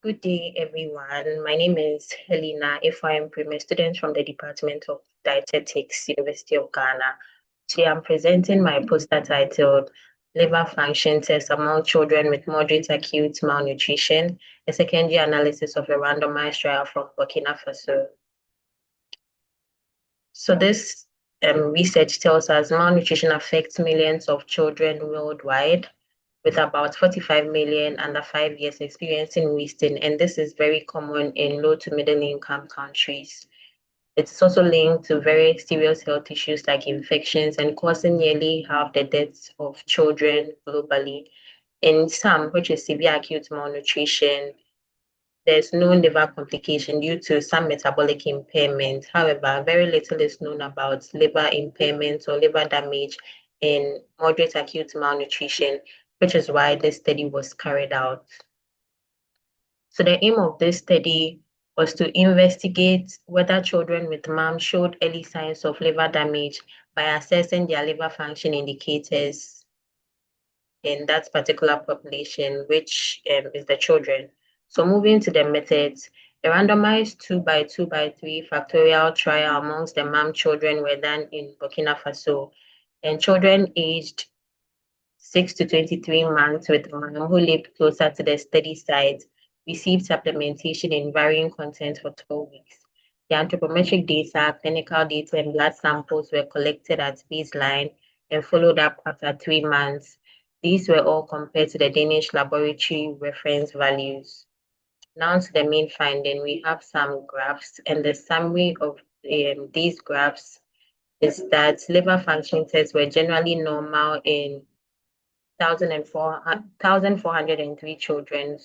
Good day, everyone. My name is Helena Efua Impraim, a student from the Department of Dietetics, University of Ghana. Today, I'm presenting my poster titled Liver Function Test Among Children with Moderate Acute Malnutrition, a secondary analysis of a randomized trial from Burkina Faso. So this research tells us malnutrition affects millions of children worldwide, with about 45 million under 5 years experiencing wasting, and this is very common in low to middle income countries. It's also linked to very serious health issues like infections and causing nearly half the deaths of children globally. In some, which is severe acute malnutrition, there's no liver complication due to some metabolic impairment. However, very little is known about liver impairment or liver damage in moderate acute malnutrition, which is why this study was carried out. So the aim of this study was to investigate whether children with MAM showed early signs of liver damage by assessing their liver function indicators in that particular population, which is the children. So moving to the methods, a randomized 2x2x3 factorial trial amongst the MAM children were done in Burkina Faso, and children aged 6 to 23 months with MAM who lived closer to the study site received supplementation in varying content for 12 weeks. The anthropometric data, clinical data, and blood samples were collected at baseline and followed up after 3 months. These were all compared to the Danish laboratory reference values. Now to the main finding, we have some graphs, and the summary of these graphs is that liver function tests were generally normal in 1,403 children,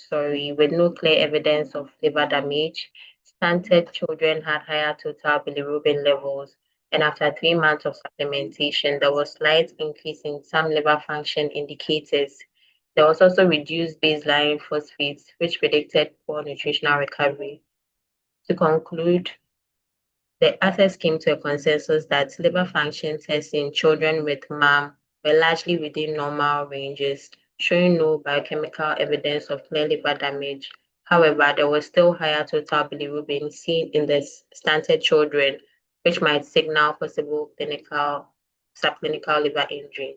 with no clear evidence of liver damage. Stunted children had higher total bilirubin levels, and after 3 months of supplementation, there was slight increase in some liver function indicators. There was also reduced baseline phosphates, which predicted poor nutritional recovery. To conclude, the authors came to a consensus that liver function tests in children with MAM were largely within normal ranges, showing no biochemical evidence of clear liver damage. However, there was still higher total bilirubin seen in the stunted children, which might signal possible subclinical liver injury.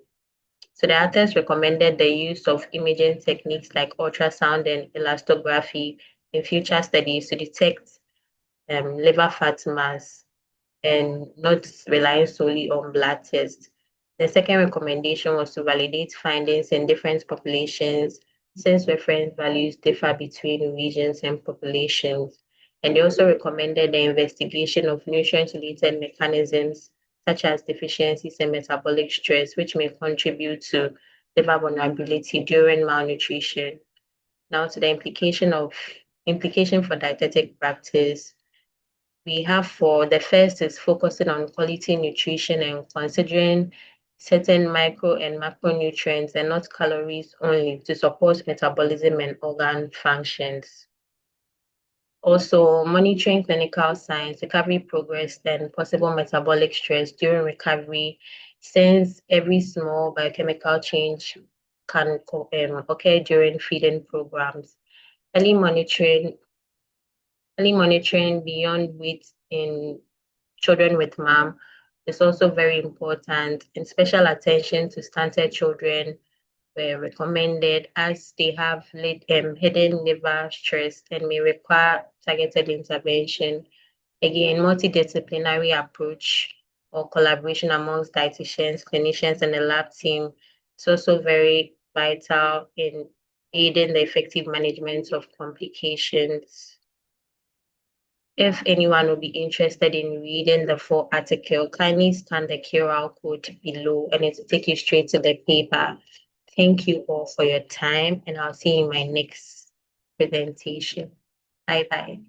So the authors recommended the use of imaging techniques like ultrasound and elastography in future studies to detect liver fat mass and not relying solely on blood tests. The second recommendation was to validate findings in different populations since reference values differ between regions and populations. And they also recommended the investigation of nutrient-related mechanisms such as deficiencies and metabolic stress, which may contribute to liver vulnerability during malnutrition. Now to the implication for dietetic practice. We have for the first is focusing on quality nutrition and considering certain micro and macronutrients and not calories only to support metabolism and organ functions. Also, monitoring clinical signs, recovery progress, and possible metabolic stress during recovery, since every small biochemical change can occur during feeding programs. Early monitoring beyond weight in children with MAM is also very important, and special attention to stunted children were recommended as they have hidden liver stress and may require targeted intervention. Again, multidisciplinary approach or collaboration amongst dietitians, clinicians, and the lab team is also very vital in aiding the effective management of complications. If anyone will be interested in reading the full article, kindly scan the QR code below and it will take you straight to the paper. Thank you all for your time, and I'll see you in my next presentation. Bye-bye.